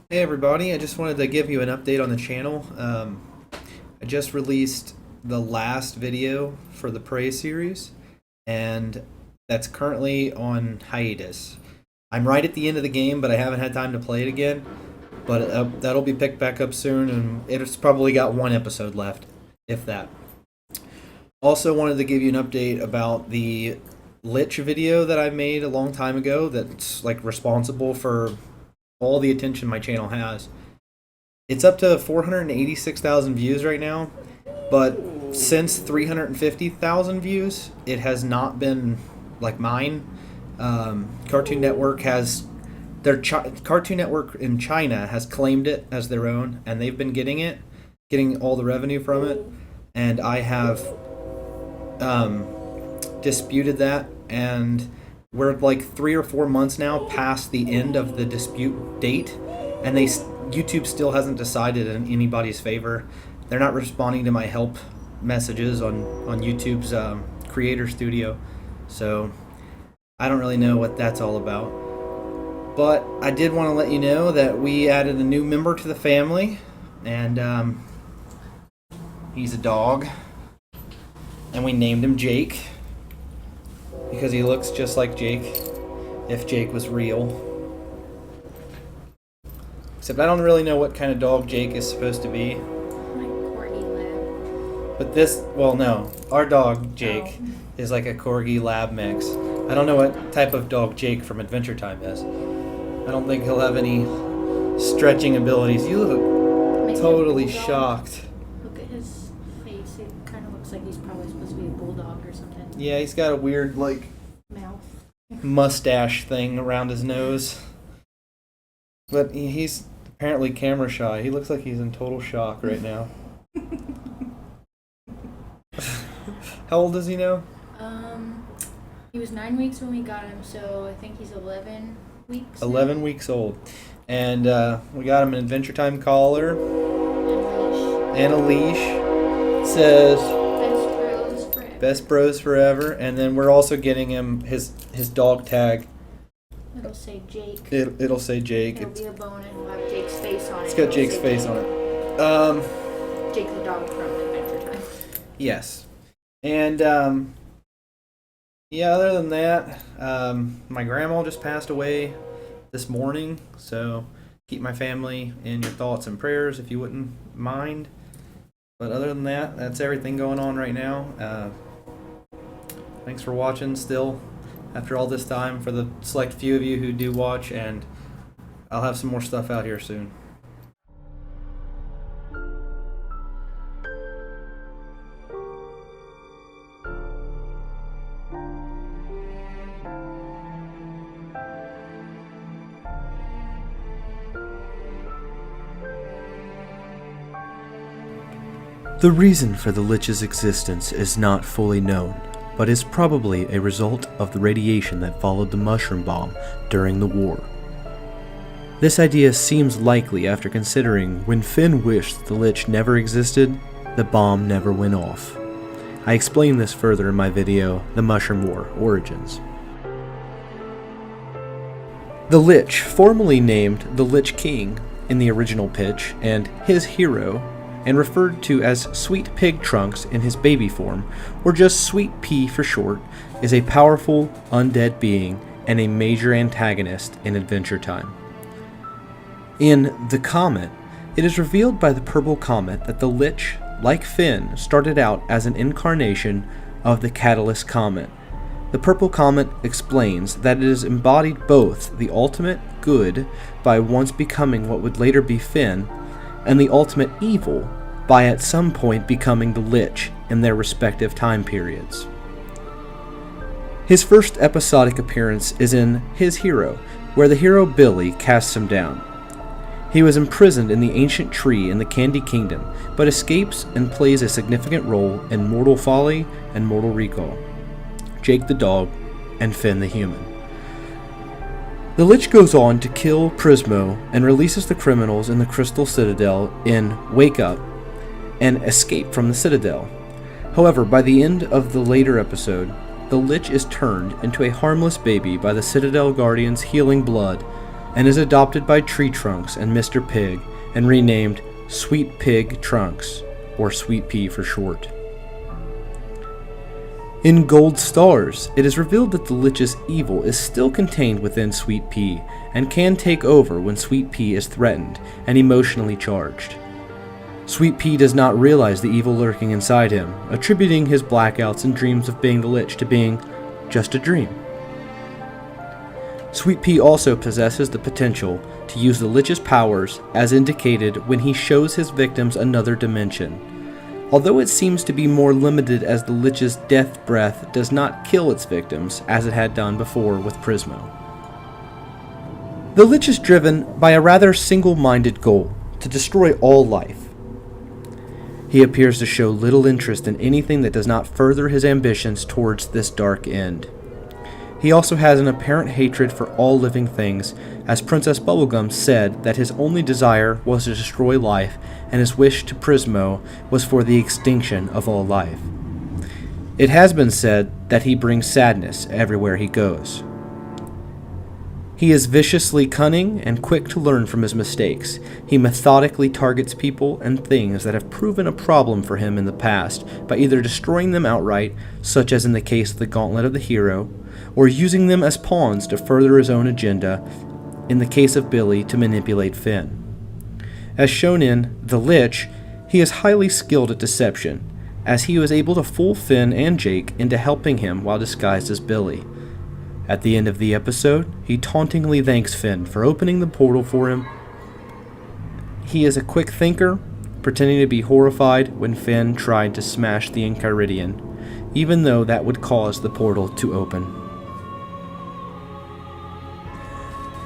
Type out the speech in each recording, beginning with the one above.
Hey everybody, I just wanted to give you an update on the channel. I just released the last video for the Prey series, and that's currently on hiatus. I'm right at the end of the game, but I haven't had time to play it again. But that'll be picked back up soon, and it's probably got one episode left, if that. Also wanted to give you an update about the Lich video that I made a long time ago that's like responsible for all the attention my channel has. It's up to 486,000 views right now, but since 350,000 views, it has not been like mine. Cartoon Network has Cartoon Network in China has claimed it as their own, and they've been getting all the revenue from it, and I have disputed that, and we're like 3 or 4 months now past the end of the dispute date, and YouTube still hasn't decided in anybody's favor. They're not responding to my help messages on YouTube's Creator Studio, so I don't really know what that's all about. But I did want to let you know that we added a new member to the family, and he's a dog, and we named him Jake because he looks just like Jake, if Jake was real. Except I don't really know what kind of dog Jake is supposed to be. Like Corgi Lab. But no, our dog Jake is like a Corgi Lab mix. I don't know what type of dog Jake from Adventure Time is. I don't think he'll have any stretching abilities. You look Maybe totally shocked. Look at his face. It kind of looks like he's probably supposed to be a bulldog or something. Yeah, he's got a weird like Mouth. mustache thing around his nose. But he's apparently camera shy. He looks like he's in total shock right now. How old is he now? He was 9 weeks when we got him, so I think he's 11 weeks. 11 weeks old. And we got him an Adventure Time collar and a leash. It says Best Bros Forever. And then we're also getting him his dog tag. It'll say Jake. It'll say Jake. It'll be a bone and it'll have Jake's face on it. It's got Jake's face on it. Jake the dog from Adventure Time. Yes. And yeah, other than that, my grandma just passed away this morning, so keep my family in your thoughts and prayers if you wouldn't mind. But other than that, that's everything going on right now. Thanks for watching still after all this time, for the select few of you who do watch, and I'll have some more stuff out here soon. The reason for the Lich's existence is not fully known, but is probably a result of the radiation that followed the mushroom bomb during the war. This idea seems likely after considering when Finn wished the Lich never existed, the bomb never went off. I explain this further in my video, The Mushroom War Origins. The Lich, formerly named the Lich King in the original pitch, and his hero, and referred to as Sweet Pig Trunks in his baby form, or just Sweet Pea for short, is a powerful, undead being and a major antagonist in Adventure Time. In The Comet, it is revealed by the Purple Comet that the Lich, like Finn, started out as an incarnation of the Catalyst Comet. The Purple Comet explains that it has embodied both the ultimate good by once becoming what would later be Finn, and the ultimate evil by at some point becoming the Lich in their respective time periods. His first episodic appearance is in His Hero, where the hero Billy casts him down. He was imprisoned in the ancient tree in the Candy Kingdom, but escapes and plays a significant role in Mortal Folly and Mortal Recall, Jake the dog, and Finn the human. The Lich goes on to kill Prismo and releases the criminals in the Crystal Citadel in Wake Up and escape from the Citadel. However, by the end of the later episode, the Lich is turned into a harmless baby by the Citadel Guardian's healing blood and is adopted by Tree Trunks and Mr. Pig and renamed Sweet Pig Trunks, or Sweet Pea for short. In Gold Stars, it is revealed that the Lich's evil is still contained within Sweet Pea and can take over when Sweet Pea is threatened and emotionally charged. Sweet Pea does not realize the evil lurking inside him, attributing his blackouts and dreams of being the Lich to being just a dream. Sweet Pea also possesses the potential to use the Lich's powers as indicated when he shows his victims another dimension, although it seems to be more limited as the Lich's death breath does not kill its victims as it had done before with Prismo. The Lich is driven by a rather single-minded goal, to destroy all life. He appears to show little interest in anything that does not further his ambitions towards this dark end. He also has an apparent hatred for all living things, as Princess Bubblegum said that his only desire was to destroy life, and his wish to Prismo was for the extinction of all life. It has been said that he brings sadness everywhere he goes. He is viciously cunning and quick to learn from his mistakes. He methodically targets people and things that have proven a problem for him in the past by either destroying them outright, such as in the case of the Gauntlet of the Hero, or using them as pawns to further his own agenda, in the case of Billy to manipulate Finn. As shown in The Lich, he is highly skilled at deception, as he was able to fool Finn and Jake into helping him while disguised as Billy. At the end of the episode, he tauntingly thanks Finn for opening the portal for him. He is a quick thinker, pretending to be horrified when Finn tried to smash the Enchiridion, even though that would cause the portal to open.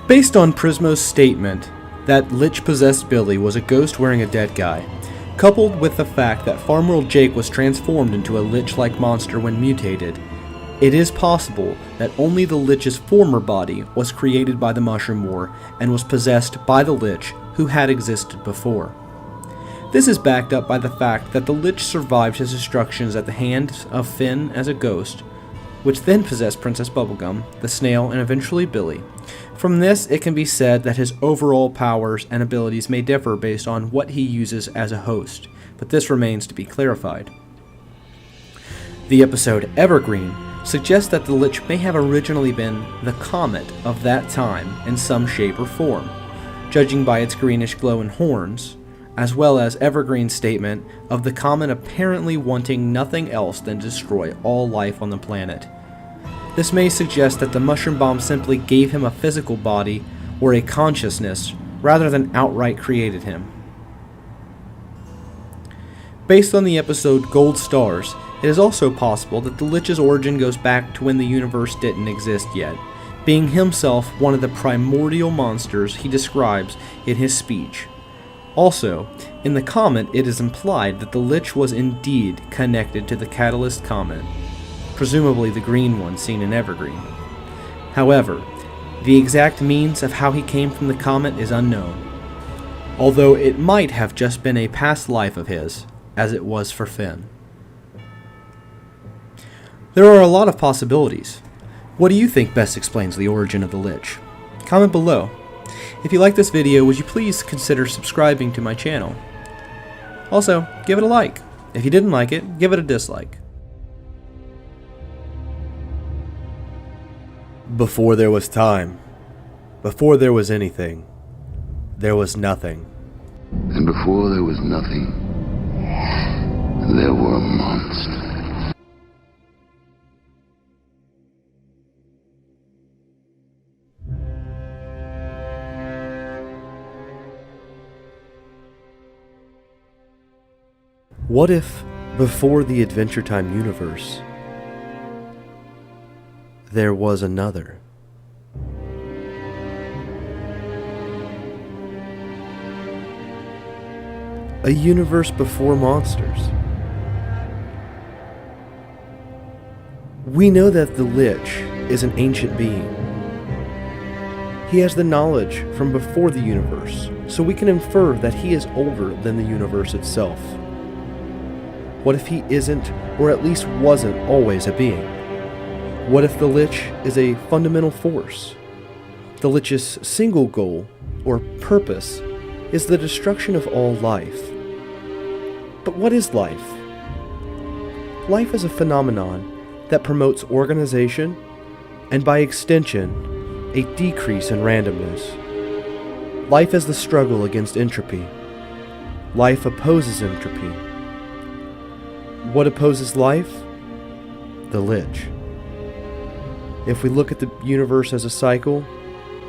Based on Prismo's statement that Lich-possessed Billy was a ghost wearing a dead guy, coupled with the fact that Farmworld Jake was transformed into a Lich-like monster when mutated, it is possible that only the Lich's former body was created by the Mushroom War and was possessed by the Lich who had existed before. This is backed up by the fact that the Lich survived his destructions at the hands of Finn as a ghost, which then possessed Princess Bubblegum, the snail, and eventually Billy. From this, it can be said that his overall powers and abilities may differ based on what he uses as a host, but this remains to be clarified. The episode Evergreen suggests that the Lich may have originally been the comet of that time in some shape or form, judging by its greenish glow and horns, as well as Evergreen's statement of the comet apparently wanting nothing else than to destroy all life on the planet. This may suggest that the mushroom bomb simply gave him a physical body or a consciousness rather than outright created him. Based on the episode Gold Stars, it is also possible that the Lich's origin goes back to when the universe didn't exist yet, being himself one of the primordial monsters he describes in his speech. Also, in the comet it is implied that the Lich was indeed connected to the Catalyst Comet, presumably the green one seen in Evergreen. However, the exact means of how he came from the comet is unknown, although it might have just been a past life of his, as it was for Finn. There are a lot of possibilities. What do you think best explains the origin of the Lich? Comment below. If you like this video, would you please consider subscribing to my channel? Also, give it a like. If you didn't like it, give it a dislike. Before there was time, before there was anything, there was nothing. And before there was nothing, there were monsters. What if, before the Adventure Time universe, there was another? A universe before monsters. We know that the Lich is an ancient being. He has the knowledge from before the universe, so we can infer that he is older than the universe itself. What if he isn't, or at least wasn't, always a being? What if the Lich is a fundamental force? The Lich's single goal, or purpose, is the destruction of all life. But what is life? Life is a phenomenon that promotes organization and, by extension, a decrease in randomness. Life is the struggle against entropy. Life opposes entropy. What opposes life? The Lich. If we look at the universe as a cycle,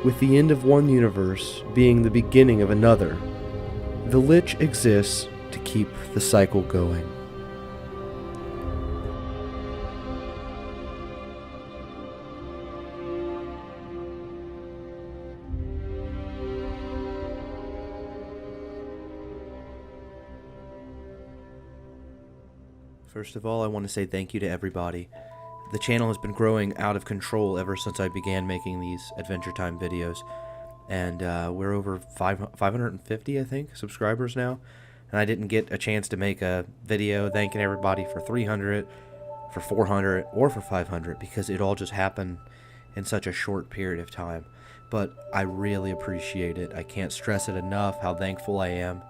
with the end of one universe being the beginning of another, the Lich exists to keep the cycle going. First of all, I want to say thank you to everybody. The channel has been growing out of control ever since I began making these Adventure Time videos. And we're over 550, I think, subscribers now. And I didn't get a chance to make a video thanking everybody for 300, for 400, or for 500 because it all just happened in such a short period of time. But I really appreciate it. I can't stress it enough how thankful I am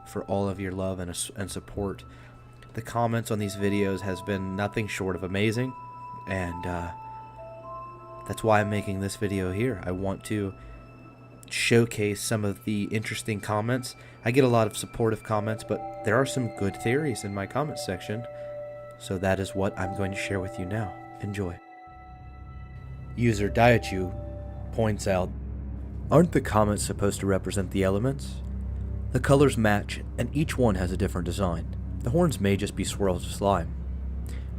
for all of your love and support. The comments on these videos has been nothing short of amazing, and that's why I'm making this video here. I want to showcase some of the interesting comments. I get a lot of supportive comments, but there are some good theories in my comment section, so that is what I'm going to share with you now. Enjoy. User Daichu points out, aren't the comments supposed to represent the elements? The colors match, and each one has a different design. The horns may just be swirls of slime.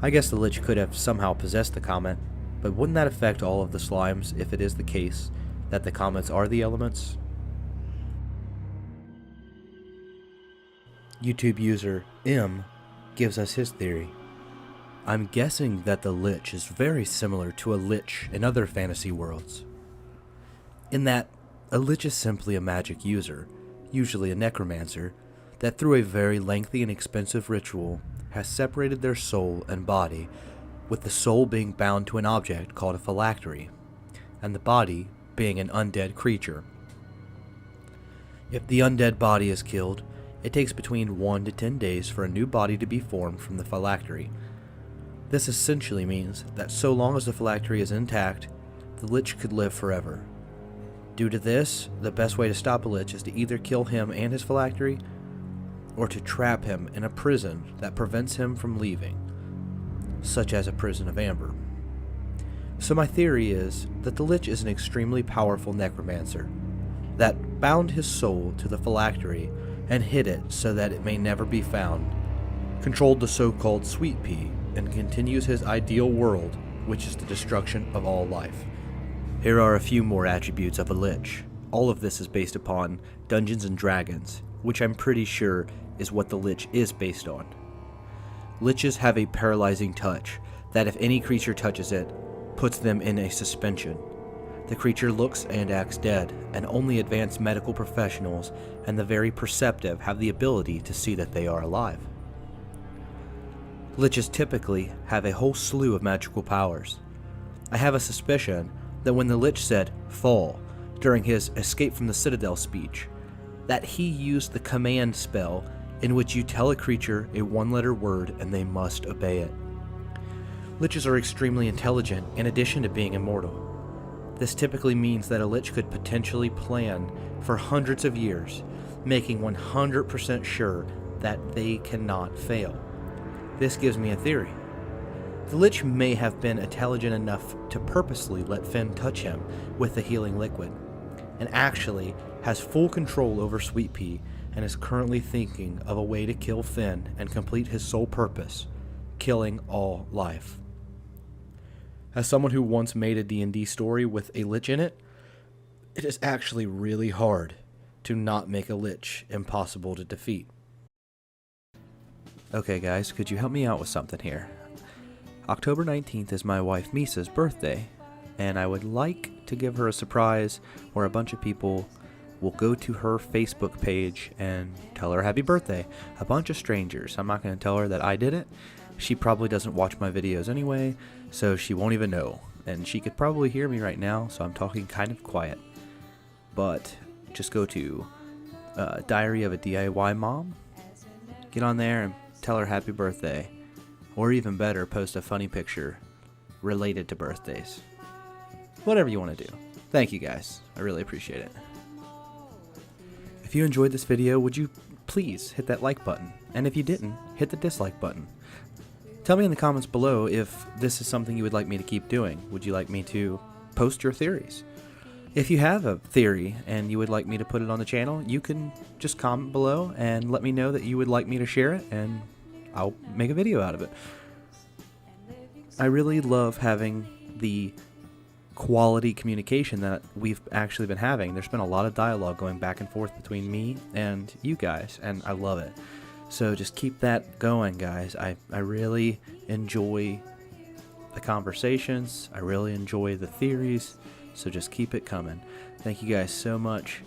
I guess the Lich could have somehow possessed the comet, but wouldn't that affect all of the slimes if it is the case that the comets are the elements? YouTube user M gives us his theory. I'm guessing that the Lich is very similar to a Lich in other fantasy worlds, in that a Lich is simply a magic user, usually a necromancer, that through a very lengthy and expensive ritual has separated their soul and body, with the soul being bound to an object called a phylactery, and the body being an undead creature. If the undead body is killed, it takes between 1 to 10 days for a new body to be formed from the phylactery. This essentially means that so long as the phylactery is intact, the Lich could live forever. Due to this, the best way to stop a Lich is to either kill him and his phylactery, or to trap him in a prison that prevents him from leaving, such as a prison of amber. So my theory is that the Lich is an extremely powerful necromancer that bound his soul to the phylactery and hid it so that it may never be found, controlled the so-called Sweet Pea, and continues his ideal world, which is the destruction of all life. Here are a few more attributes of a Lich. All of this is based upon Dungeons & Dragons, which I'm pretty sure is what the Lich is based on. Liches have a paralyzing touch that if any creature touches it, puts them in a suspension. The creature looks and acts dead, and only advanced medical professionals and the very perceptive have the ability to see that they are alive. Liches typically have a whole slew of magical powers. I have a suspicion that when the Lich said "fall" during his Escape from the Citadel speech, that he used the command spell in which you tell a creature a one-letter word and they must obey it. Liches are extremely intelligent in addition to being immortal. This typically means that a Lich could potentially plan for hundreds of years, making 100% sure that they cannot fail. This gives me a theory. The Lich may have been intelligent enough to purposely let Finn touch him with the healing liquid, and actually has full control over Sweet Pea and is currently thinking of a way to kill Finn and complete his sole purpose, killing all life. As someone who once made a D&D story with a Lich in it, it is actually really hard to not make a Lich impossible to defeat. Okay guys, could you help me out with something here? October 19th is my wife Misa's birthday, and I would like to give her a surprise where a bunch of people will go to her Facebook page and tell her happy birthday. A bunch of strangers. I'm not going to tell her that I did it. She probably doesn't watch my videos anyway, so she won't even know. and she could probably hear me right now, so I'm talking kind of quiet. But just go to Diary of a DIY Mom, get on there and tell her happy birthday, or even better, post a funny picture related to birthdays. Whatever you want to do. Thank you guys, I really appreciate it. If you enjoyed this video, would you please hit that like button, and if you didn't, hit the dislike button. Tell me in the comments below if this is something you would like me to keep doing. Would you like me to post your theories? If you have a theory and you would like me to put it on the channel, you can just comment below and let me know that you would like me to share it, and I'll make a video out of it. I really love having the quality communication that we've actually been having. There's been a lot of dialogue going back and forth between me and you guys, and I love it. So just keep that going, guys. I really enjoy the conversations. I really enjoy the theories. So just keep it coming. Thank you guys so much,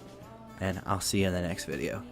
and I'll see you in the next video.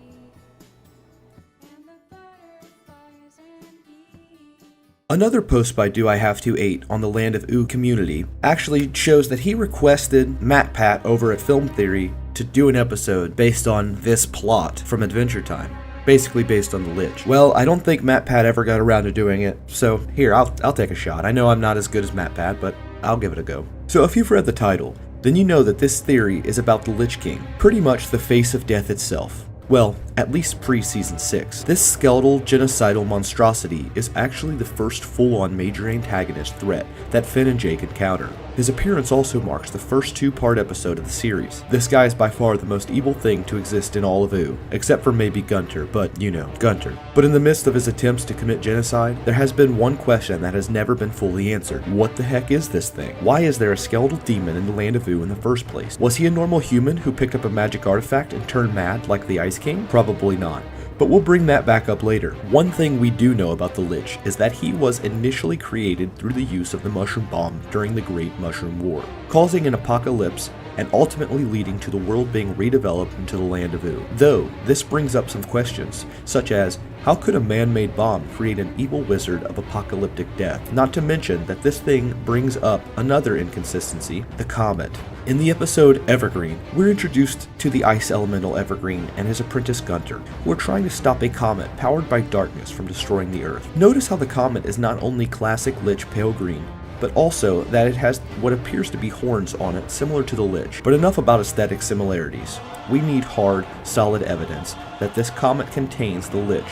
Another post by Do I Have to 8 on the Land of Ooh community actually shows that he requested MatPat over at Film Theory to do an episode based on this plot from Adventure Time. Basically based on the Lich. Well, I don't think MatPat ever got around to doing it, so here, I'll take a shot. I know I'm not as good as MatPat, but I'll give it a go. So if you've read the title, then you know that this theory is about the Lich King, pretty much the face of death itself. Well, at least pre-Season 6. This skeletal, genocidal monstrosity is actually the first full-on major antagonist threat that Finn and Jake encounter. His appearance also marks the first two-part episode of the series. This guy is by far the most evil thing to exist in all of Ooh, except for maybe Gunter, but you know, Gunter. But in the midst of his attempts to commit genocide, there has been one question that has never been fully answered. What the heck is this thing? Why is there a skeletal demon in the Land of Ooh in the first place? Was he a normal human who picked up a magic artifact and turned mad like the Ice King? Probably not. But we'll bring that back up later. One thing we do know about the Lich is that he was initially created through the use of the mushroom bomb during the Great Mushroom War, causing an apocalypse and ultimately leading to the world being redeveloped into the Land of Ooh. Though, this brings up some questions, such as, how could a man-made bomb create an evil wizard of apocalyptic death? Not to mention that this thing brings up another inconsistency, the comet. In the episode Evergreen, we're introduced to the ice elemental Evergreen and his apprentice Gunter, who are trying to stop a comet powered by darkness from destroying the Earth. Notice how the comet is not only classic Lich pale green, but also that it has what appears to be horns on it similar to the Lich. But enough about aesthetic similarities. We need hard, solid evidence that this comet contains the Lich.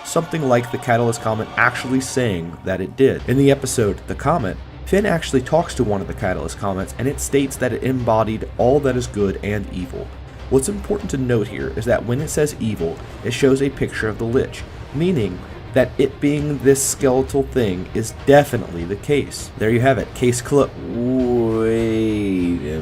Something like the Catalyst Comet actually saying that it did. In the episode The Comet, Finn actually talks to one of the Catalyst Comets, and it states that it embodied all that is good and evil. What's important to note here is that when it says evil, it shows a picture of the Lich, meaning that it being this skeletal thing is definitely the case. There you have it, case closed. Wait a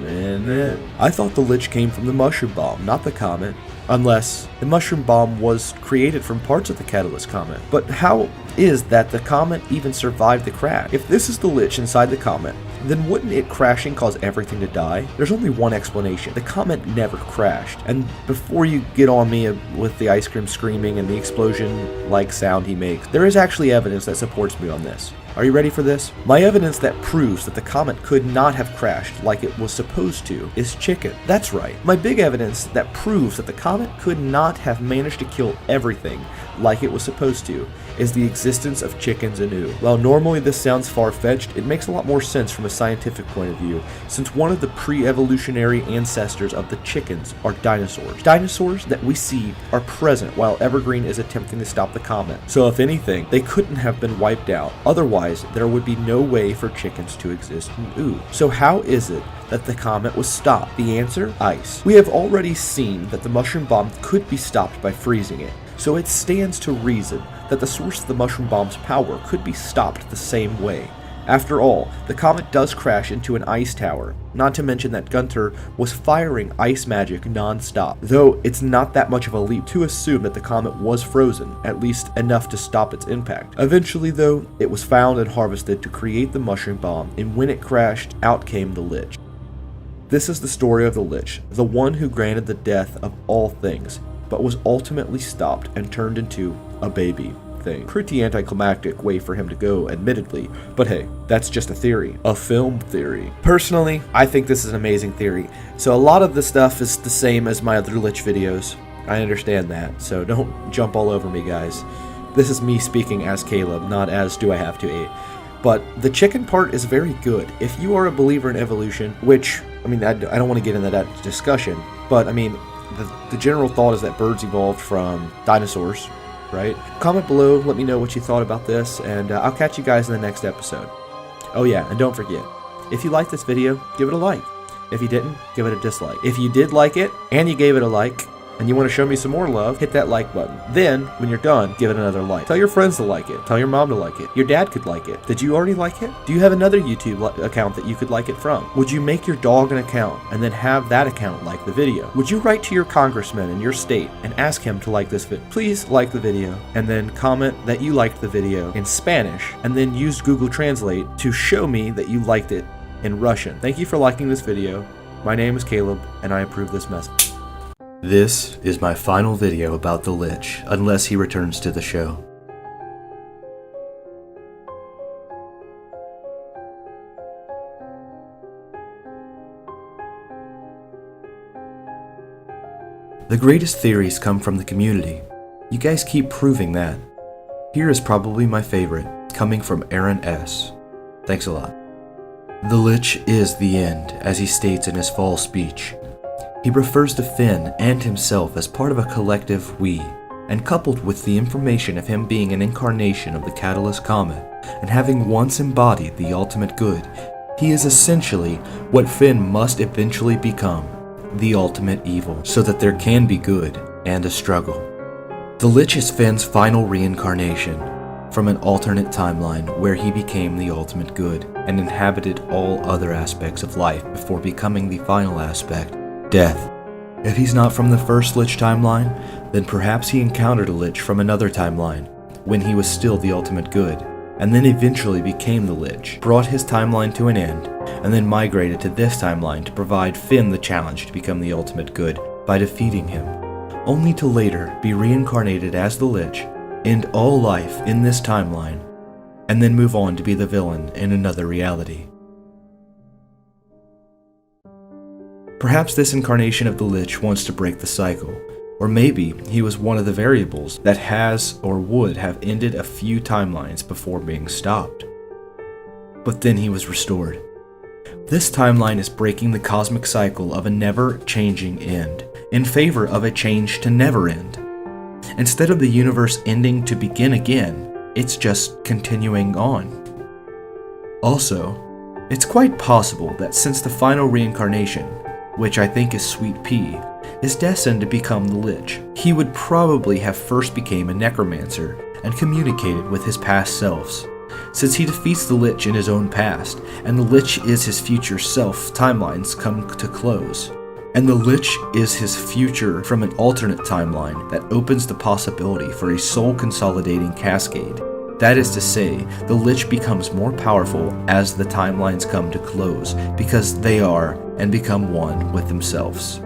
minute. I thought the Lich came from the mushroom bomb, not the comet. Unless the mushroom bomb was created from parts of the Catalyst Comet. But how is that the comet even survived the crash? If this is the Lich inside the comet, then wouldn't it crashing cause everything to die? There's only one explanation. The comet never crashed. And before you get on me with the ice cream screaming and the explosion-like sound he makes, there is actually evidence that supports me on this. Are you ready for this? My evidence that proves that the comet could not have crashed like it was supposed to is chicken. That's right. My big evidence that proves that the comet could not have managed to kill everything like it was supposed to is the existence of chickens in Ooh. While normally this sounds far-fetched, it makes a lot more sense from a scientific point of view, since one of the pre-evolutionary ancestors of the chickens are dinosaurs. Dinosaurs that we see are present while Evergreen is attempting to stop the comet. So if anything, they couldn't have been wiped out. Otherwise, there would be no way for chickens to exist in Ooh. So how is it that the comet was stopped? The answer? Ice. We have already seen that the mushroom bomb could be stopped by freezing it. So it stands to reason that the source of the mushroom bomb's power could be stopped the same way. After all, the comet does crash into an ice tower, not to mention that Gunter was firing ice magic non-stop, though it's not that much of a leap to assume that the comet was frozen, at least enough to stop its impact. Eventually though, it was found and harvested to create the mushroom bomb, and when it crashed, out came the Lich. This is the story of the Lich, the one who granted the death of all things, but was ultimately stopped and turned into a baby. thing. Pretty anticlimactic way for him to go, admittedly, but hey, that's just a theory. A film theory. Personally, I think this is an amazing theory. So a lot of the stuff is the same as my other Lich videos. I understand that, so don't jump all over me, guys. This is me speaking as Caleb, not as do I have to eat. But the chicken part is very good. If you are a believer in evolution, which, I mean, I don't want to get into that discussion, but I mean, the general thought is that birds evolved from dinosaurs, right? Comment below, let me know what you thought about this, and I'll catch you guys in the next episode. Oh yeah, and don't forget, if you liked this video, give it a like. If you didn't, give it a dislike. If you did like it, and you gave it a like, and you want to show me some more love, hit that like button. Then, when you're done, give it another like. Tell your friends to like it. Tell your mom to like it. Your dad could like it. Did you already like it? Do you have another YouTube account that you could like it from? Would you make your dog an account and then have that account like the video? Would you write to your congressman in your state and ask him to like this video? Please like the video and then comment that you liked the video in Spanish and then use Google Translate to show me that you liked it in Russian. Thank you for liking this video. My name is Caleb and I approve this message. This is my final video about the Lich, unless he returns to the show. The greatest theories come from the community. You guys keep proving that. Here is probably my favorite, coming from Aaron S. Thanks a lot. The Lich is the end, as he states in his fall speech. He refers to Finn and himself as part of a collective we, and coupled with the information of him being an incarnation of the Catalyst Comet and having once embodied the ultimate good, he is essentially what Finn must eventually become, the ultimate evil, so that there can be good and a struggle. The Lich is Finn's final reincarnation from an alternate timeline where he became the ultimate good and inhabited all other aspects of life before becoming the final aspect, death. If he's not from the first Lich timeline, then perhaps he encountered a Lich from another timeline, when he was still the ultimate good, and then eventually became the Lich, brought his timeline to an end, and then migrated to this timeline to provide Finn the challenge to become the ultimate good by defeating him, only to later be reincarnated as the Lich, end all life in this timeline, and then move on to be the villain in another reality. Perhaps this incarnation of the Lich wants to break the cycle, or maybe he was one of the variables that has or would have ended a few timelines before being stopped. But then he was restored. This timeline is breaking the cosmic cycle of a never-changing end, in favor of a change to never end. Instead of the universe ending to begin again, it's just continuing on. Also, it's quite possible that since the final reincarnation, which I think is Sweet Pea, is destined to become the Lich, he would probably have first became a necromancer and communicated with his past selves. Since he defeats the Lich in his own past, and the Lich is his future self, timelines come to close. And the Lich is his future from an alternate timeline that opens the possibility for a soul-consolidating cascade. That is to say, the Lich becomes more powerful as the timelines come to close, because they are and become one with themselves.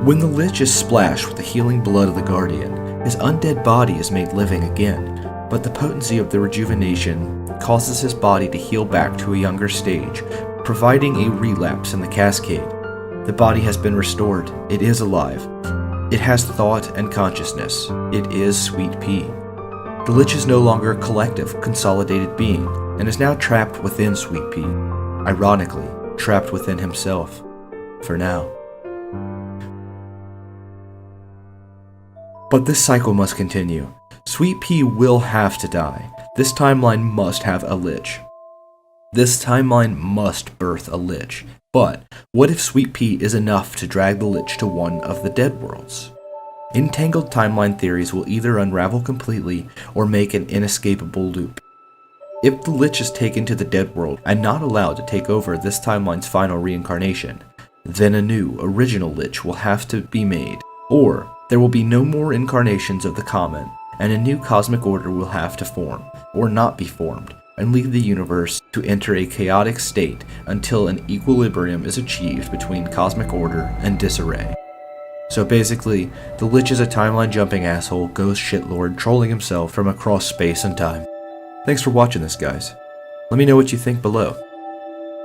When the Lich is splashed with the healing blood of the Guardian, his undead body is made living again, but the potency of the rejuvenation causes his body to heal back to a younger stage, providing a relapse in the cascade. The body has been restored. It is alive. It has thought and consciousness. It is Sweet Pea. The Lich is no longer a collective, consolidated being, and is now trapped within Sweet Pea. Ironically, trapped within himself. For now. But this cycle must continue. Sweet Pea will have to die. This timeline must have a Lich. This timeline must birth a Lich. But what if Sweet Pea is enough to drag the Lich to one of the dead worlds? Entangled timeline theories will either unravel completely or make an inescapable loop. If the Lich is taken to the dead world and not allowed to take over this timeline's final reincarnation, then a new, original Lich will have to be made, or there will be no more incarnations of the comet, and a new cosmic order will have to form, or not be formed, and leave the universe to enter a chaotic state until an equilibrium is achieved between cosmic order and disarray. So basically, the Lich is a timeline jumping asshole, ghost shitlord, trolling himself from across space and time. Thanks for watching this, guys. Let me know what you think below.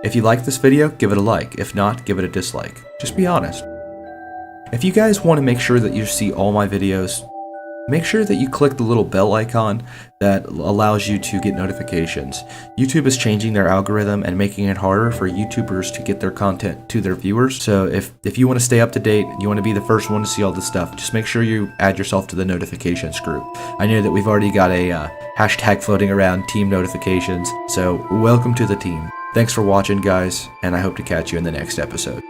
If you like this video, give it a like. If not, give it a dislike. Just be honest. If you guys want to make sure that you see all my videos, make sure that you click the little bell icon that allows you to get notifications. YouTube is changing their algorithm and making it harder for YouTubers to get their content to their viewers. So if you want to stay up to date, you want to be the first one to see all this stuff, just make sure you add yourself to the notifications group. I know that we've already got a hashtag floating around, team notifications, so welcome to the team. Thanks for watching, guys, and I hope to catch you in the next episode.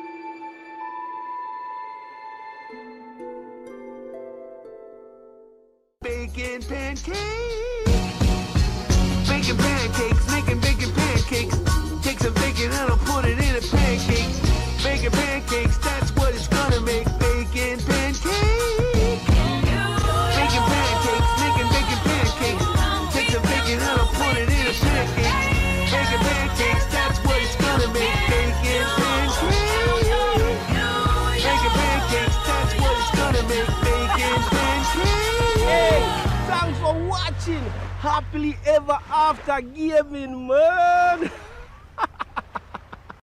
Bacon pancakes. Bacon pancakes, making bacon pancakes. Take some bacon and I'll put it in a pancake. Bacon pancakes, that's what it's gonna make. Bacon pancakes. Bacon pancakes, making bacon pancakes. Take some bacon and I'll put it in a pancake. Bacon pancakes, that's what it's gonna make. Bacon pancakes. Bacon pancakes, that's what it's gonna make. Bacon pancakes. Hey, thanks for watching. Happily ever after gaming, man.